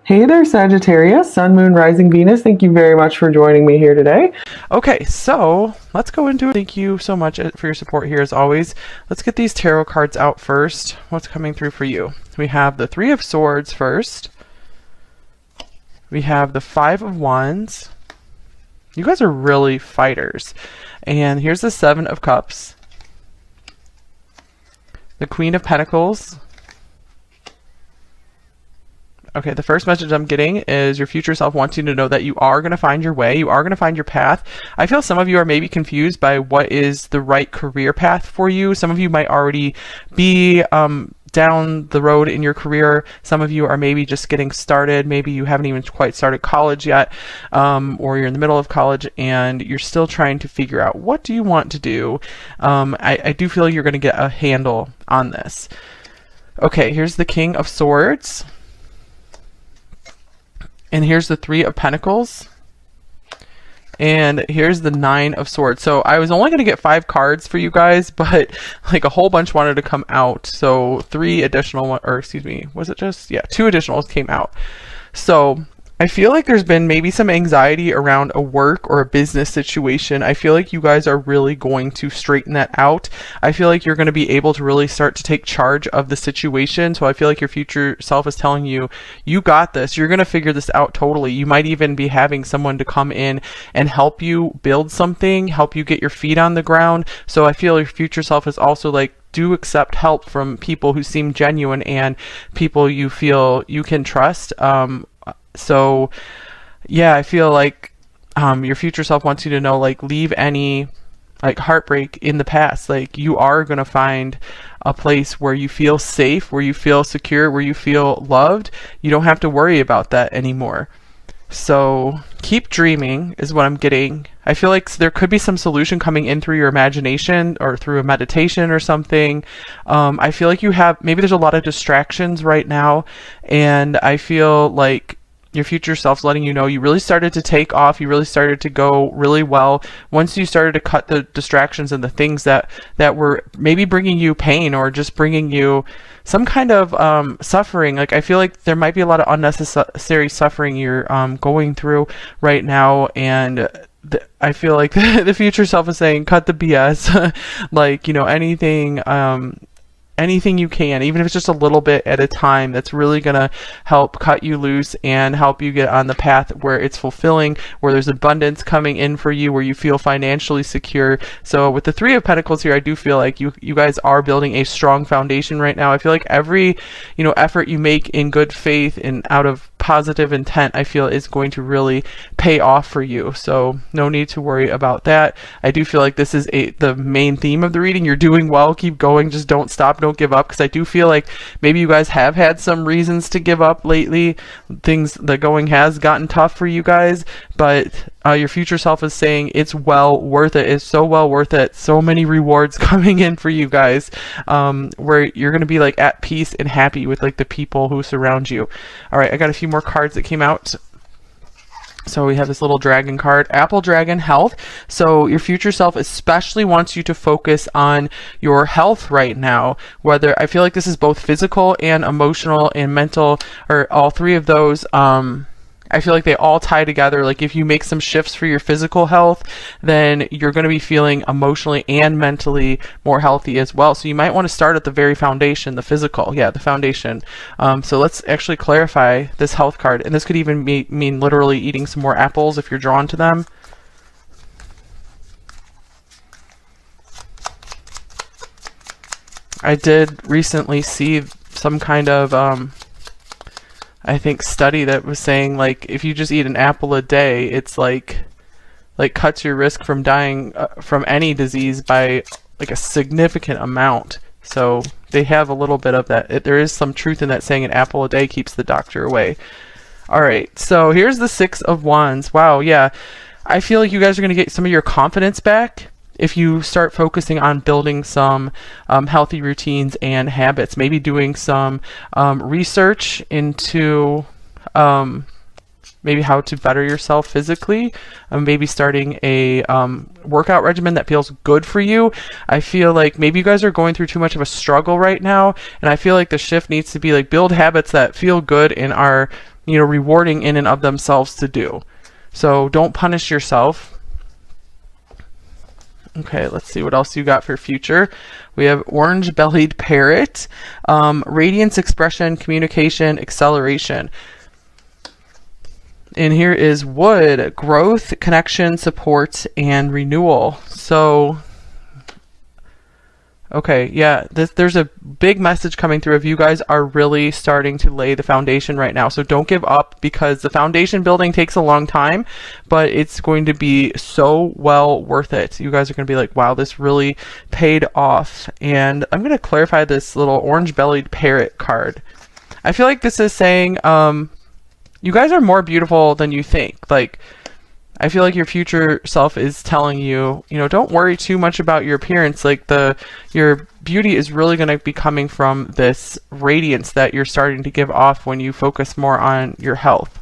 Hey there, Sagittarius, Sun, Moon, Rising, Venus. Thank you very much for joining me here today. Okay, so let's go into it. Thank you so much for your support here as always. Let's get these tarot cards out first. What's coming through for you? We have the Three of Swords first. We have the Five of Wands. You guys are really fighters. And here's the Seven of Cups. The Queen of Pentacles. Okay, the first message I'm getting is your future self wants you to know that you are going to find your way. You are going to find your path. I feel some of you are maybe confused by what is the right career path for you. Some of you might already be down the road in your career. Some of you are maybe just getting started. Maybe you haven't even quite started college yet, or you're in the middle of college and you're still trying to figure out what do you want to do. I do feel you're going to get a handle on this. Okay, here's the King of Swords. And here's the Three of Pentacles. And here's the Nine of Swords. So I was only going to get 5 cards for you guys, but like a whole bunch wanted to come out. So 3 additional, or excuse me, was it just? Yeah, 2 additionals came out. So I feel like there's been maybe some anxiety around a work or a business situation. I feel like you guys are really going to straighten that out. I feel like you're going to be able to really start to take charge of the situation. So I feel like your future self is telling you, you got this. You're going to figure this out totally. You might even be having someone to come in and help you build something, help you get your feet on the ground. So I feel your future self is also like, do accept help from people who seem genuine and people you feel you can trust. So yeah, I feel like your future self wants you to know, like, leave any like heartbreak in the past. Like, you are going to find a place where you feel safe, where you feel secure, where you feel loved. You don't have to worry about that anymore. So keep dreaming is what I'm getting. I feel like there could be some solution coming in through your imagination or through a meditation or something. I feel like you have, maybe there's a lot of distractions right now, and I feel like your future self's letting you know you really started to take off. You really started to go really well once you started to cut the distractions and the things that were maybe bringing you pain or just bringing you some kind of suffering. Like, I feel like there might be a lot of unnecessary suffering you're going through right now, and I feel like the future self is saying, cut the BS. Like, you know, anything you can, even if it's just a little bit at a time, that's really going to help cut you loose and help you get on the path where it's fulfilling, where there's abundance coming in for you, where you feel financially secure. So with the Three of Pentacles here, I do feel like you guys are building a strong foundation right now. I feel like every, you know, effort you make in good faith and out of positive intent, I feel is going to really pay off for you. So no need to worry about that. I do feel like this is the main theme of the reading. You're doing well. Keep going. Just don't stop. Don't give up, because I do feel like maybe you guys have had some reasons to give up lately. The going has gotten tough for you guys, but your future self is saying it's well worth it. It's so well worth it. So many rewards coming in for you guys, where you're going to be like at peace and happy with like the people who surround you. All right, I got a few more cards that came out. So we have this little dragon card, Apple Dragon Health. So your future self especially wants you to focus on your health right now. Whether, I feel like this is both physical and emotional and mental, or all 3 of those. I feel like they all tie together. Like, if you make some shifts for your physical health, then you're going to be feeling emotionally and mentally more healthy as well. So you might want to start at the very foundation, the physical. Yeah, the foundation. So let's actually clarify this health card. And this could even mean literally eating some more apples if you're drawn to them. I did recently see some kind of I think study that was saying, like, if you just eat an apple a day, it's like cuts your risk from dying from any disease by like a significant amount. So they have a little bit of that. There is some truth in that, saying an apple a day keeps the doctor away. All right, so here's the Six of Wands. Wow, yeah. I feel like you guys are going to get some of your confidence back if you start focusing on building some healthy routines and habits, maybe doing some research into maybe how to better yourself physically, maybe starting a workout regimen that feels good for you. I feel like maybe you guys are going through too much of a struggle right now, and I feel like the shift needs to be like build habits that feel good and are, you know, rewarding in and of themselves to do. So don't punish yourself. Okay, let's see what else you got for future. We have orange-bellied parrot, radiance, expression, communication, acceleration. And here is wood, growth, connection, support, and renewal. So, okay, yeah, there's a big message coming through if you guys are really starting to lay the foundation right now. So don't give up, because the foundation building takes a long time, but it's going to be so well worth it. You guys are going to be like, wow, this really paid off. And I'm going to clarify this little orange-bellied parrot card. I feel like this is saying, you guys are more beautiful than you think. Like, I feel like your future self is telling you, you know, don't worry too much about your appearance. Like your beauty is really going to be coming from this radiance that you're starting to give off when you focus more on your health.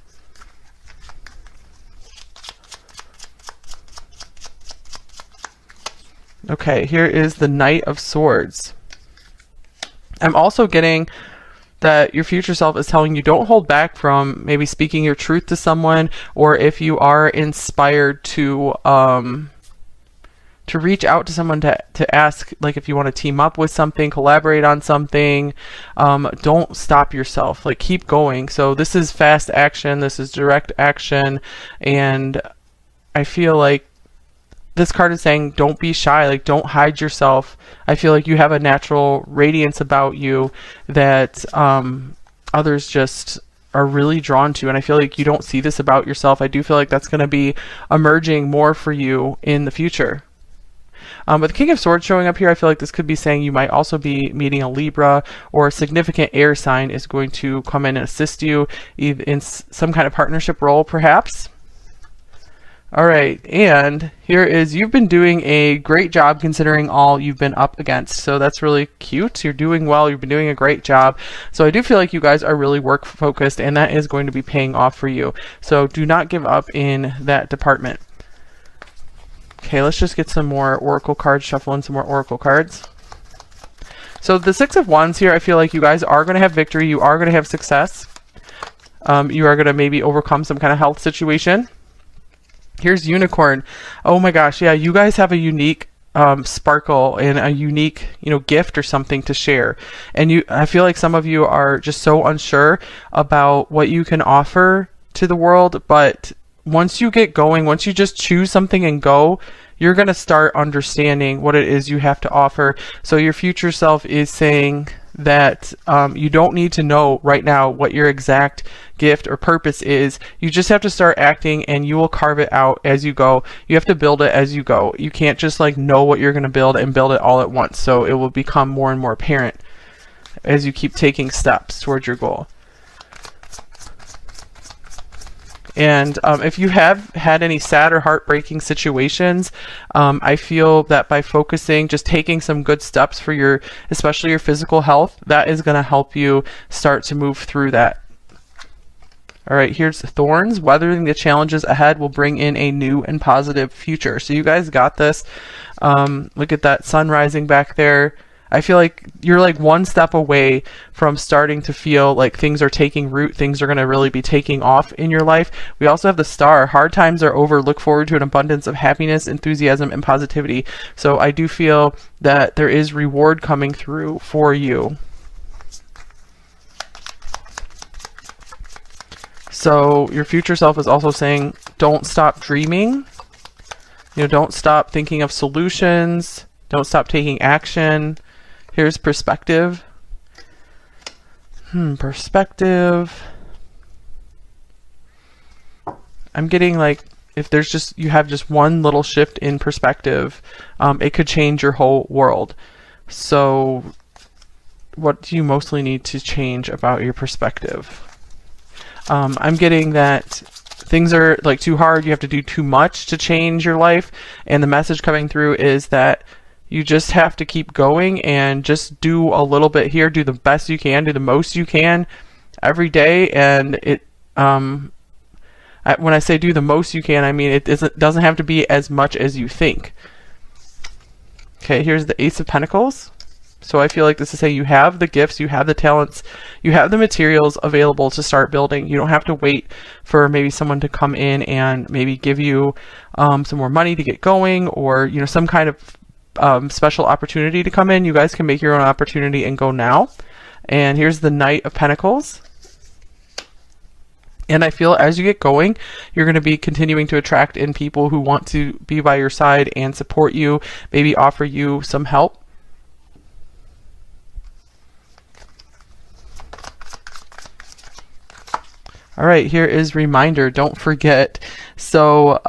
Okay, here is the Knight of Swords. I'm also getting that your future self is telling you don't hold back from maybe speaking your truth to someone, or if you are inspired to reach out to someone to ask, like if you want to team up with something, collaborate on something, don't stop yourself, like keep going. So this is fast action, this is direct action, and I feel like this card is saying don't be shy, like don't hide yourself. I feel like you have a natural radiance about you that others just are really drawn to, and I feel like you don't see this about yourself. I do feel like that's going to be emerging more for you in the future. But the King of Swords showing up here, I feel like this could be saying you might also be meeting a Libra, or a significant air sign is going to come in and assist you in some kind of partnership role perhaps. All right, and here is, you've been doing a great job considering all you've been up against. So that's really cute. You're doing well. You've been doing a great job. So I do feel like you guys are really work focused, and that is going to be paying off for you. So do not give up in that department. Okay, let's just get some more oracle cards, shuffle in some more oracle cards. So the Six of Wands here, I feel like you guys are going to have victory. You are going to have success. You are going to maybe overcome some kind of health situation. Here's Unicorn. Oh my gosh, yeah, you guys have a unique sparkle and a unique, you know, gift or something to share. And I feel like some of you are just so unsure about what you can offer to the world, but once you get going, once you just choose something and go, you're going to start understanding what it is you have to offer. So your future self is saying that you don't need to know right now what your exact gift or purpose is. You just have to start acting, and you will carve it out as you go. You have to build it as you go. You can't just like know what you're going to build and build it all at once. So it will become more and more apparent as you keep taking steps towards your goal. And if you have had any sad or heartbreaking situations, I feel that by focusing, just taking some good steps for especially your physical health, that is going to help you start to move through that. All right, here's Thorns. Weathering the challenges ahead will bring in a new and positive future. So you guys got this. Look at that sun rising back there. I feel like you're like one step away from starting to feel like things are taking root. Things are going to really be taking off in your life. We also have the Star. Hard times are over. Look forward to an abundance of happiness, enthusiasm, and positivity. So I do feel that there is reward coming through for you. So your future self is also saying, don't stop dreaming. You know, don't stop thinking of solutions. Don't stop taking action. Here's Perspective. Perspective. I'm getting like, if there's you have just one little shift in perspective, it could change your whole world. So what do you mostly need to change about your perspective? I'm getting that things are like too hard. You have to do too much to change your life. And the message coming through is that you just have to keep going and just do a little bit here, do the best you can, do the most you can every day. And I when I say do the most you can, I mean it doesn't have to be as much as you think. Okay, here's the Ace of Pentacles. So I feel like this is saying you have the gifts, you have the talents, you have the materials available to start building. You don't have to wait for maybe someone to come in and maybe give you some more money to get going, or some kind of special opportunity to come in. You guys can make your own opportunity and go now. And here's the Knight of Pentacles. And I feel as you get going, you're going to be continuing to attract in people who want to be by your side and support you, maybe offer you some help. All right, here is reminder. Don't forget. So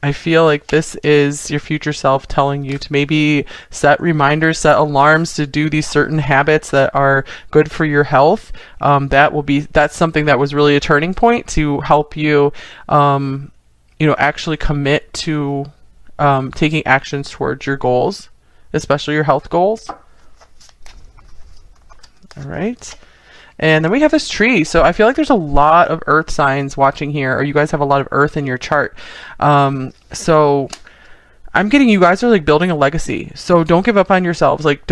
I feel like this is your future self telling you to maybe set reminders, set alarms to do these certain habits that are good for your health. That's something that was really a turning point to help you, actually commit to taking actions towards your goals, especially your health goals. All right. And then we have this tree. So I feel like there's a lot of earth signs watching here, or you guys have a lot of earth in your chart. So I'm getting you guys are like building a legacy. So don't give up on yourselves. Like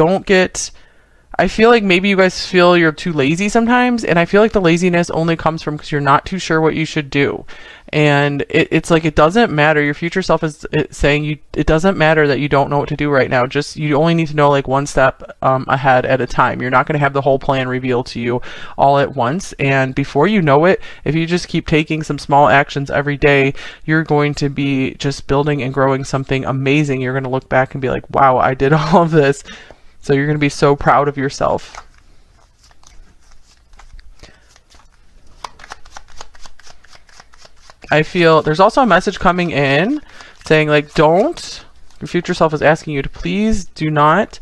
I feel like maybe you guys feel you're too lazy sometimes, and I feel like the laziness only comes from because you're not too sure what you should do. And it's like, it doesn't matter. Your future self is saying it doesn't matter that you don't know what to do right now. Just, you only need to know like one step ahead at a time. You're not going to have the whole plan revealed to you all at once. And before you know it, if you just keep taking some small actions every day, you're going to be just building and growing something amazing. You're going to look back and be like, wow, I did all of this. So you're going to be so proud of yourself. I feel there's also a message coming in saying like, your future self is asking you to please do not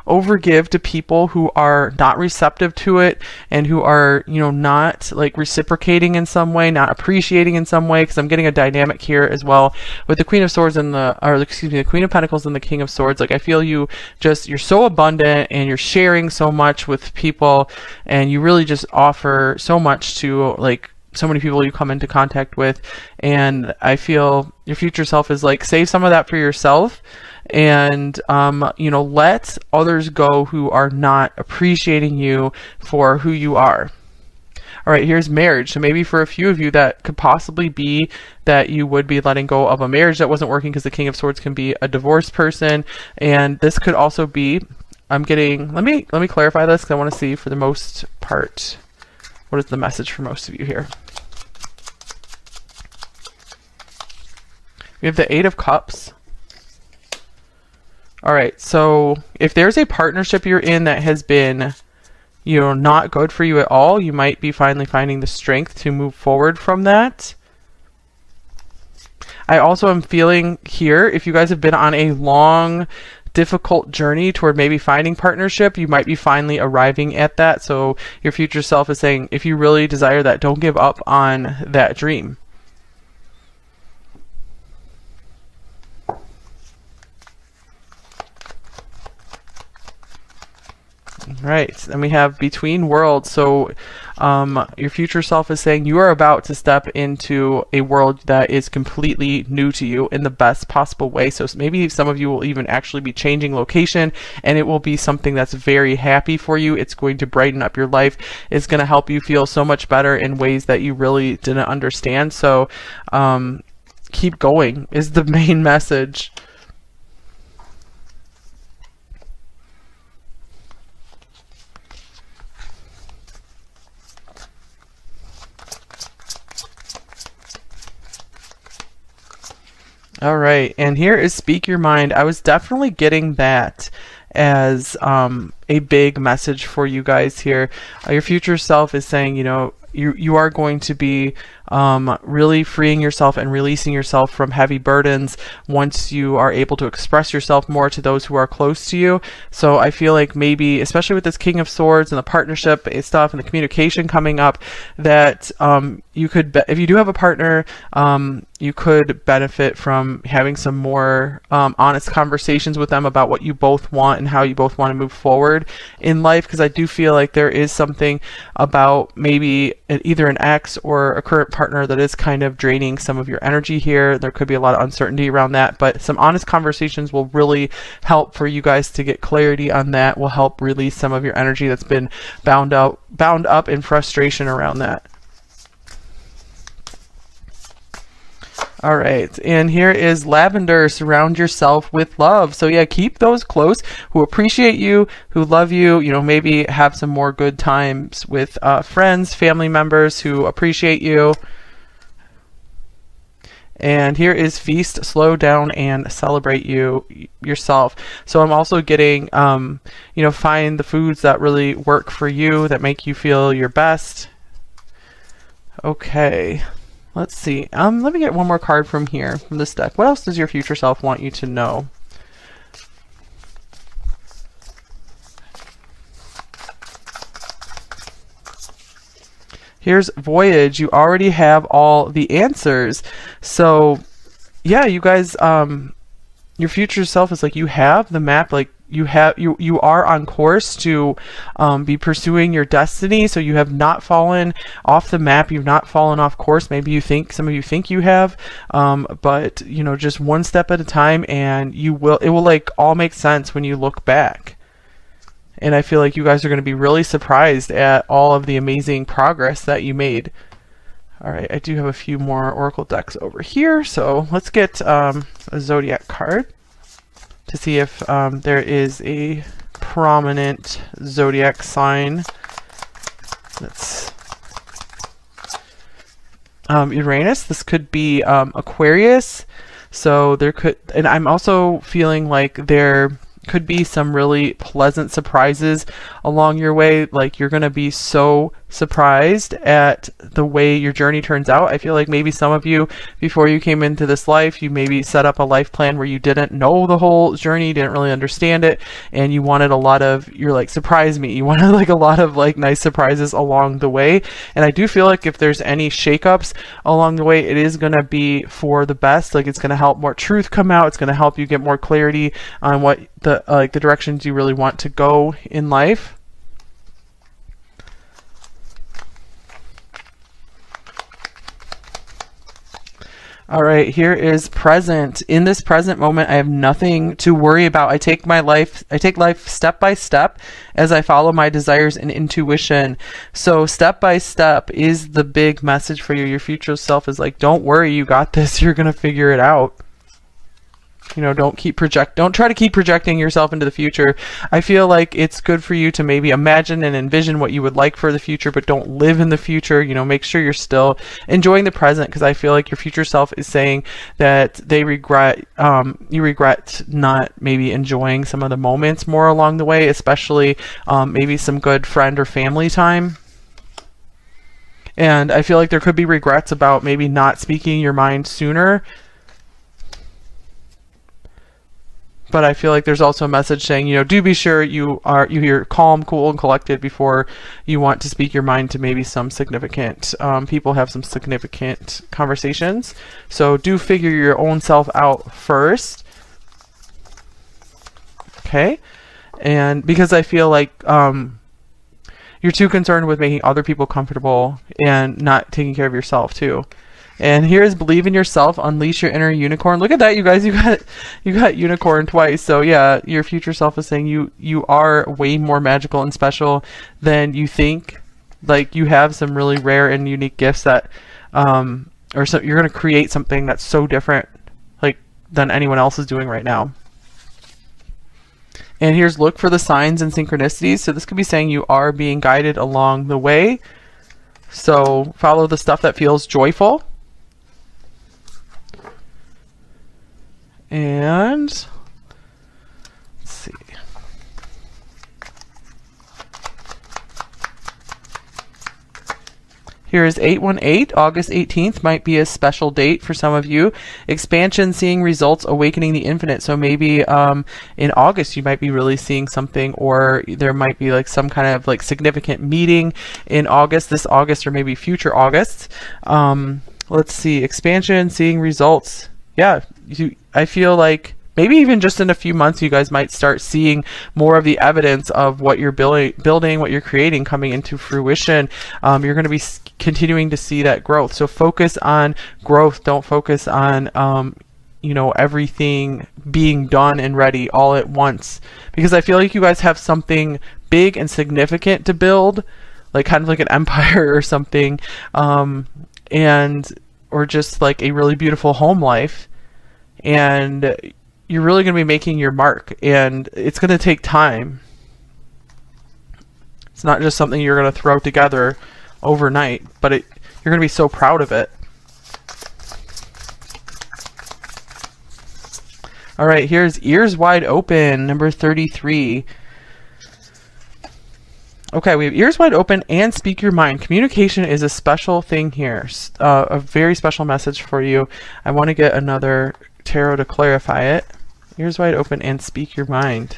overgive to people who are not receptive to it and who are, not like reciprocating in some way, not appreciating in some way, because I'm getting a dynamic here as well with the Queen of Swords and the Queen of Pentacles and the King of Swords. Like, I feel you're so abundant and you're sharing so much with people, and you really just offer so much to like so many people you come into contact with. And I feel your future self is like, save some of that for yourself, and let others go who are not appreciating you for who you are. All right, here's marriage. So maybe for a few of you that could possibly be that you would be letting go of a marriage that wasn't working, because the King of Swords can be a divorced person, and this could also be, let me clarify this because I want to see for the most part what is the message for most of you here. We have the Eight of Cups. All right, so if there's a partnership you're in that has been, not good for you at all, you might be finally finding the strength to move forward from that. I also am feeling here, if you guys have been on a long, difficult journey toward maybe finding partnership, you might be finally arriving at that. So your future self is saying, if you really desire that, don't give up on that dream. Right, and we have Between Worlds. So your future self is saying you are about to step into a world that is completely new to you in the best possible way. So maybe some of you will even actually be changing location, and it will be something that's very happy for you. It's going to brighten up your life. It's going to help you feel so much better in ways that you really didn't understand. So keep going is the main message. All right, and here is Speak Your Mind. I was definitely getting that as a big message for you guys here. Your future self is saying, you are going to be really freeing yourself and releasing yourself from heavy burdens once you are able to express yourself more to those who are close to you. So I feel like maybe, especially with this King of Swords and the partnership stuff and the communication coming up, that you could, if you do have a partner, you could benefit from having some more honest conversations with them about what you both want and how you both want to move forward in life. Because I do feel like there is something about maybe either an ex or a current partner that is kind of draining some of your energy here. There could be a lot of uncertainty around that, but some honest conversations will really help for you guys to get clarity on that, will help release some of your energy that's been bound up in frustration around that. All right, and here is Lavender. Surround yourself with love. So yeah, keep those close who appreciate you, who love you. You know, maybe have some more good times with friends, family members who appreciate you. And here is Feast, slow down and celebrate yourself. So I'm also getting, you know, find the foods that really work for you, that make you feel your best. Okay. Let's see. Let me get one more card from here, from this deck. What else does your future self want you to know? Here's Voyage. You already have all the answers. So, yeah, you guys, your future self is like, you have the map, like, you are on course to be pursuing your destiny. So you have not fallen off the map. You've not fallen off course. Maybe some of you think you have, but you know, just one step at a time, and it will like all make sense when you look back. And I feel like you guys are going to be really surprised at all of the amazing progress that you made. All right, I do have a few more oracle decks over here, so let's get a zodiac card to see if there is a prominent zodiac sign that's Uranus. This could be Aquarius. So there could, and I'm also feeling like there could be some really pleasant surprises along your way. Like, you're going to be so surprised at the way your journey turns out. I feel like maybe some of you, before you came into this life, you maybe set up a life plan where you didn't know the whole journey, didn't really understand it, and you wanted a lot of, you're like, surprise me. You wanted like a lot of like nice surprises along the way. And I do feel like if there's any shakeups along the way, it is going to be for the best. Like, it's going to help more truth come out. It's going to help you get more clarity on what the directions you really want to go in life. All right, here is present. In this present moment, I have nothing to worry about. I take life step by step as I follow my desires and intuition. So step by step is the big message for you. Your future self is like, don't worry, you got this. You're going to figure it out. You know, don't try to keep projecting yourself into the future. I feel like it's good for you to maybe imagine and envision what you would like for the future, but don't live in the future. You know, make sure you're still enjoying the present, because I feel like your future self is saying that you regret not maybe enjoying some of the moments more along the way, especially maybe some good friend or family time. And I feel like there could be regrets about maybe not speaking your mind sooner. But I feel like there's also a message saying, you know, do be sure you're calm, cool, and collected before you want to speak your mind to maybe some significant people, have some significant conversations. So do figure your own self out first. Okay. And because I feel like you're too concerned with making other people comfortable and not taking care of yourself too. And here's believe in yourself, unleash your inner unicorn. Look at that, you guys, you got unicorn twice. So yeah, your future self is saying you are way more magical and special than you think. Like, you have some really rare and unique gifts that you're going to create something that's so different like than anyone else is doing right now. And here's look for the signs and synchronicities. So this could be saying you are being guided along the way. So follow the stuff that feels joyful. And let's see. Here is 818. August 18th might be a special date for some of you. Expansion, seeing results, awakening the infinite. So maybe in August you might be really seeing something, or there might be like some kind of like significant meeting in August, this August, or maybe future Augusts. Let's see. Expansion, seeing results. Yeah, I feel like maybe even just in a few months, you guys might start seeing more of the evidence of what you're building, what you're creating coming into fruition. You're going to be continuing to see that growth. So focus on growth. Don't focus on, everything being done and ready all at once, because I feel like you guys have something big and significant to build, like kind of like an empire or something, or just like a really beautiful home life. And you're really going to be making your mark, and it's going to take time. It's not just something you're going to throw together overnight, but you're going to be so proud of it. All right, here's Ears Wide Open, number 33. Okay, we have Ears Wide Open and Speak Your Mind. Communication is a special thing here, a very special message for you. I want to get another tarot to clarify it. Ears Wide Open and Speak Your Mind.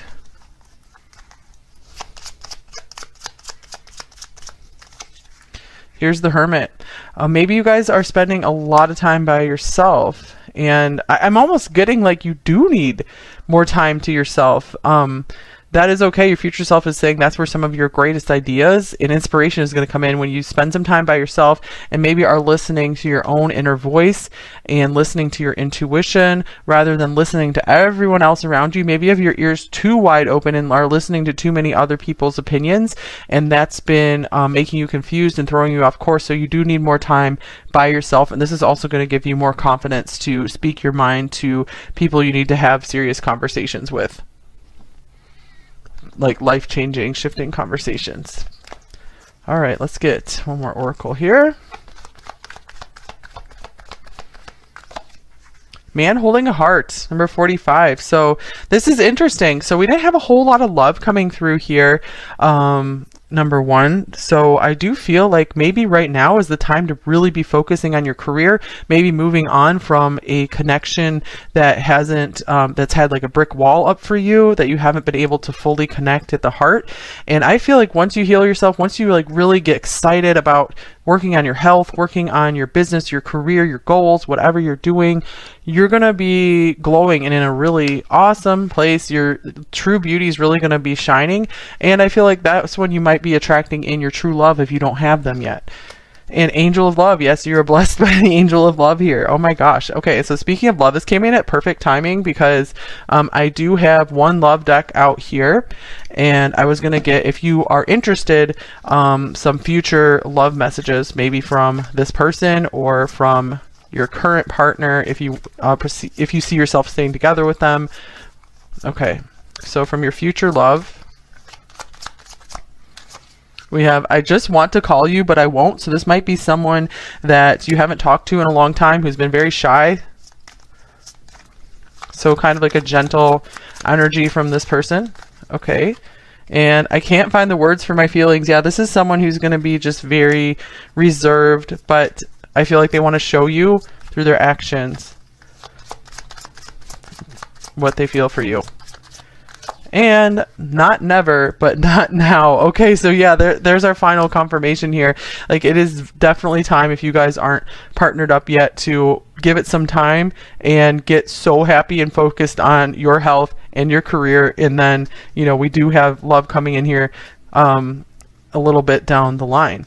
Here's the Hermit. Maybe you guys are spending a lot of time by yourself, and I'm almost getting like you do need more time to yourself. That is okay. Your future self is saying that's where some of your greatest ideas and inspiration is going to come in, when you spend some time by yourself and maybe are listening to your own inner voice and listening to your intuition rather than listening to everyone else around you. Maybe you have your ears too wide open and are listening to too many other people's opinions, and that's been making you confused and throwing you off course. So you do need more time by yourself, and this is also going to give you more confidence to speak your mind to people you need to have serious conversations with, like life-changing, shifting conversations. All right, let's get one more oracle here. Man Holding a Heart, number 45. So this is interesting. So we didn't have a whole lot of love coming through here, number one. So I do feel like maybe right now is the time to really be focusing on your career, maybe moving on from a connection that hasn't, that's had like a brick wall up for you, that you haven't been able to fully connect at the heart. And I feel like once you heal yourself, once you like really get excited about working on your health, working on your business, your career, your goals, whatever you're doing, you're going to be glowing and in a really awesome place. Your true beauty is really going to be shining. And I feel like that's when you might be attracting in your true love if you don't have them yet. And Angel of Love, yes, you're blessed by the Angel of Love here. Oh my gosh. Okay, so speaking of love, this came in at perfect timing because I do have one love deck out here, and I was going to get, if you are interested, some future love messages, maybe from this person or from your current partner, if you see yourself staying together with them. Okay, so from your future love, we have, I just want to call you, but I won't. So this might be someone that you haven't talked to in a long time, who's been very shy. So kind of like a gentle energy from this person. Okay. And I can't find the words for my feelings. Yeah, this is someone who's going to be just very reserved, but I feel like they want to show you through their actions what they feel for you. And not never, but not now. Okay, so yeah, there's our final confirmation here. Like, it is definitely time, if you guys aren't partnered up yet, to give it some time and get so happy and focused on your health and your career. And then, we do have love coming in here a little bit down the line.